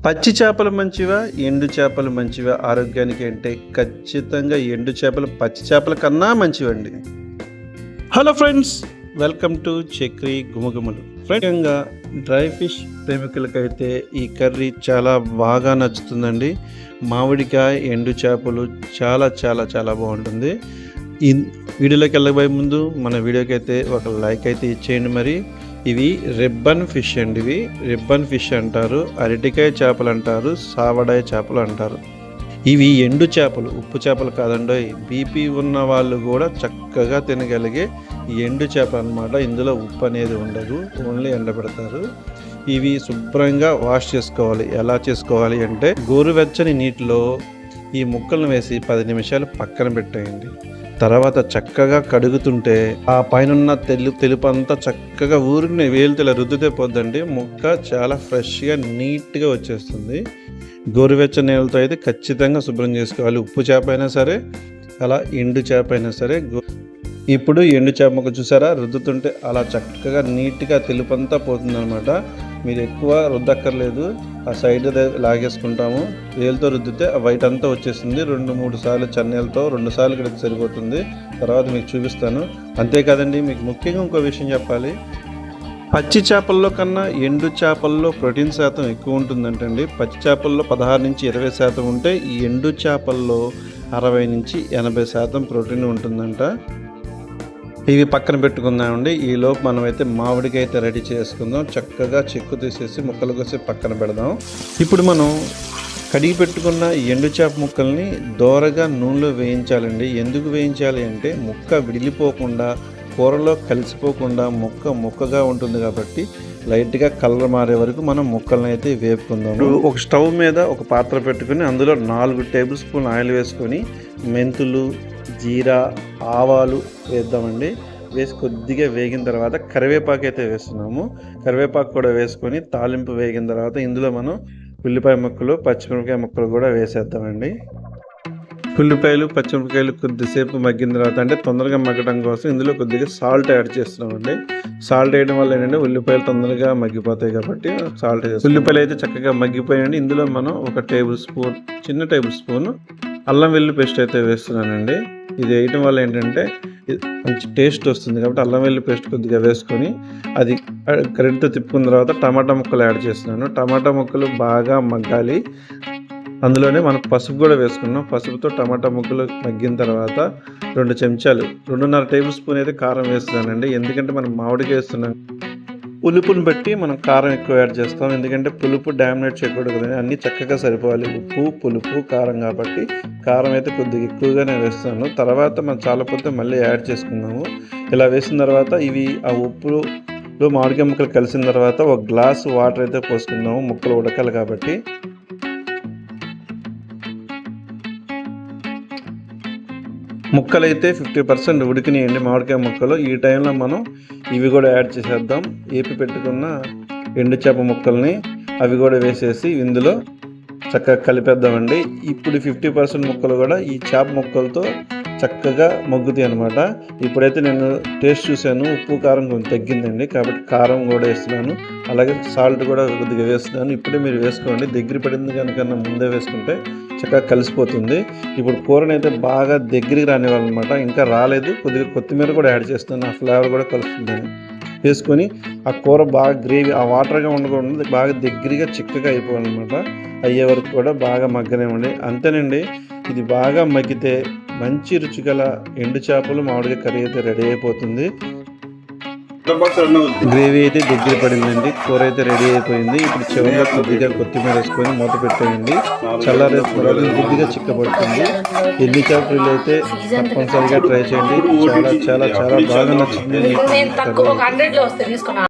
పచ్చి చేపలు మంచివా ఎండు చేపలు మంచివా ఆరోగ్యానికి అంటే ఖచ్చితంగా ఎండు చేపలు పచ్చి చేపల కన్నా మంచివండి. Hello friends, welcome to Chakri గుమగుమలు. ముఖ్యంగా డ్రై ఫిష్ ప్రేమికులకైతే ఈ కర్రీ చాలా బాగా నచ్చుతుందండి. మామిడికాయ ఎండు చేపలు చాలా చాలా చాలా బాగుంటుంది. ఈ వీడియోలోకి వెళ్ళబోయే ముందు మన వీడియోకి అయితే ఒక లైక్ అయితే ఇచ్చేయండి. మరి ఇవి రిబ్బన్ ఫిష్ అండి. ఇవి రిబ్బన్ ఫిష్ అంటారు, అరటికాయ చేపలు అంటారు, సావడాయ చేపలు అంటారు. ఇవి ఎండు చేపలు, ఉప్పు చేపలు కాదండి. బీపీ ఉన్న వాళ్ళు కూడా చక్కగా తినగలిగే ఎండు చేప అన్నమాట. ఇందులో ఉప్పు అనేది ఉండదు, ఓన్లీ ఎండబెడతారు. ఇవి శుభ్రంగా వాష్ చేసుకోవాలి. ఎలా చేసుకోవాలి అంటే గోరువెచ్చని నీటిలో ఈ ముక్కలను వేసి 10 నిమిషాలు పక్కన పెట్టేయండి. తర్వాత చక్కగా కడుగుతుంటే ఆ పైన తెలుపు అంతా చక్కగా ఊరికి వేలుతో రుద్దితే పోద్దండి. ముక్క చాలా ఫ్రెష్గా నీట్గా వచ్చేస్తుంది. గోరువెచ్చని నీళ్ళతో అయితే ఖచ్చితంగా శుభ్రం చేసుకోవాలి. ఉప్పు చేప అయినా సరే, అలా ఎండు చేప అయినా సరే. ఇప్పుడు ఎండు చేప ముక్క చూసారా, రుద్దుతుంటే అలా చక్కగా నీట్గా తెలుపు అంతా పోతుందన్నమాట. మీరు ఎక్కువ రుద్దక్కర్లేదు, ఆ సైడ్ లాగేసుకుంటాము. వేలుతో రుద్దితే ఆ వైట్ అంతా వచ్చేసింది. 2-3 సార్లు చన్నీళ్ళతో 2 సార్లు కడిగితే సరిపోతుంది. తర్వాత మీకు చూపిస్తాను. అంతేకాదండి, మీకు ముఖ్యంగా ఇంకో విషయం చెప్పాలి. పచ్చి చేపల్లో కన్నా ఎండు చేపల్లో ప్రోటీన్ శాతం ఎక్కువ ఉంటుందంటండి. పచ్చి చేపల్లో 16-20% ఉంటే ఈ ఎండు చేపల్లో 60-80% ప్రోటీన్ ఉంటుందంట. ఇవి పక్కన పెట్టుకుందామండి. ఈలోపు మనమైతే మామిడికాయ అయితే రెడీ చేసుకుందాం. చక్కగా చెక్కు తీసేసి ముక్కలు కోసి పక్కన పెడదాం. ఇప్పుడు మనం కడిగి పెట్టుకున్న ఎండు చేప ముక్కల్ని దోరగా నూనెలో వేయించాలండి. ఎందుకు వేయించాలి అంటే ముక్క విడిలిపోకుండా, కూరలో కలిసిపోకుండా ముక్కగా ఉంటుంది కాబట్టి లైట్గా కలర్ మారే వరకు మనం ముక్కలను అయితే వేపుకుందాము. ఒక స్టవ్ మీద ఒక పాత్ర పెట్టుకుని అందులో 4 టేబుల్ స్పూన్ ఆయిల్ వేసుకొని మెంతులు, జీరా, ఆవాలు వేద్దామండి. వేసి కొద్దిగా వేగిన తర్వాత కరివేపాకు అయితే వేస్తున్నాము. కరివేపాకు కూడా వేసుకొని తాలింపు వేగిన తర్వాత ఇందులో మనం ఉల్లిపాయ ముక్కలు, పచ్చిమిరపకాయ ముక్కలు కూడా వేసేద్దామండి. ఉల్లిపాయలు, పచ్చిమిరపకాయలు కొద్దిసేపు మగ్గిన తర్వాత, అంటే తొందరగా మగ్గడం కోసం ఇందులో కొద్దిగా సాల్ట్ యాడ్ చేస్తున్నామండి. సాల్ట్ వేయడం వల్ల ఏంటంటే ఉల్లిపాయలు తొందరగా మగ్గిపోతాయి కాబట్టి సాల్ట్ వేస్తాం. ఉల్లిపాయలు అయితే చక్కగా మగ్గిపోయాయండి. ఇందులో మనం ఒక చిన్న టేబుల్ స్పూన్ అల్లం వెల్లుల్లి పేస్ట్ అయితే వేస్తున్నానండి. ఇది వేయటం వల్ల ఏంటంటే మంచి టేస్ట్ వస్తుంది కాబట్టి అల్లం వెల్లుల్లి పేస్ట్ కొద్దిగా వేసుకొని అది కరెంట్తో తిప్పుకున్న తర్వాత టమాటా ముక్కలు యాడ్ చేస్తున్నాను. టమాటా ముక్కలు బాగా మగ్గాలి. అందులోనే మనం పసుపు కూడా వేసుకున్నాం. పసుపుతో టమాటా ముక్కలు మగ్గిన తర్వాత 2 చెంచాలు 2.5 టేబుల్ స్పూన్ అయితే కారం వేస్తున్నానండి. ఎందుకంటే మనం మామిడికాయ వేస్తున్నాం, పులుపుని బట్టి మనం కారం ఎక్కువ యాడ్ చేస్తాం. ఎందుకంటే పులుపు డామినేట్ చేయకూడదు కదండి, అన్నీ చక్కగా సరిపోవాలి. ఉప్పు, పులుపు, కారం కాబట్టి కారం అయితే కొద్దిగా ఎక్కువగానే వేస్తాను. తర్వాత మనం చాలాపోతే మళ్ళీ యాడ్ చేసుకున్నాము. ఇలా వేసిన తర్వాత ఇవి ఆ ఉప్పులో మామిడికాయ ముక్కలు కలిసిన తర్వాత 1 గ్లాసు వాటర్ అయితే పోసుకుందాము. ముక్కలు ఉడకాలి కాబట్టి. ముక్కలైతే 50% ఉడికినాయండి మామిడికాయ ముక్కలు. ఈ టైంలో మనం ఇవి కూడా యాడ్ చేసేద్దాం. ఏపి పెట్టుకున్న ఎండు చేప ముక్కల్ని అవి కూడా వేసేసి ఇందులో చక్కగా కలిపేద్దామండి. ఇప్పుడు 50% ముక్కలు కూడా ఈ చేప ముక్కలతో చక్కగా మగ్గుతాయి అనమాట. ఇప్పుడైతే నేను టేస్ట్ చూశాను, ఉప్పు కారం కొంచెం తగ్గిందండి కాబట్టి కారం కూడా వేస్తున్నాను. అలాగే సాల్ట్ కూడా కొద్దిగా వేస్తున్నాను. ఇప్పుడే మీరు వేసుకోండి. దగ్గర పడింది కనుక ముందే వేసుకుంటే చక్కగా కలిసిపోతుంది. ఇప్పుడు కూరని అయితే బాగా దగ్గరికి రానివ్వాలన్నమాట. ఇంకా రాలేదు, కొద్దిగా కొత్తిమీర కూడా యాడ్ చేస్తాను. ఆ ఫ్లేవర్ కూడా కలుస్తుందని వేసుకొని ఆ కూర బాగా గ్రేవీ, ఆ వాటర్గా ఉండకూడదు, బాగా దగ్గరగా చిక్కగా అయిపోవాలన్నమాట. అయ్యే వరకు కూడా బాగా మగ్గనివ్వండి. అంతేనండి, ఇది బాగా మగ్గితే మంచి రుచిగల ఎండు చేపలు మామిడికాయ కర్రీ అయితే రెడీ అయిపోతుంది. గ్రేవీ అయితే దగ్గర పడిందండి, కూర అయితే రెడీ అయిపోయింది. ఇప్పుడు చివరిగా కొద్దిగా కొత్తిమీర వేసుకొని మూత పెట్టేయండి. చల్లారే కొద్దిగా చిక్కబడుతుంది. ఎండు చేపలు అయితే తప్పనిసరిగా ట్రై చేయండి. చాలా చాలా చాలా బాగా నచ్చింది.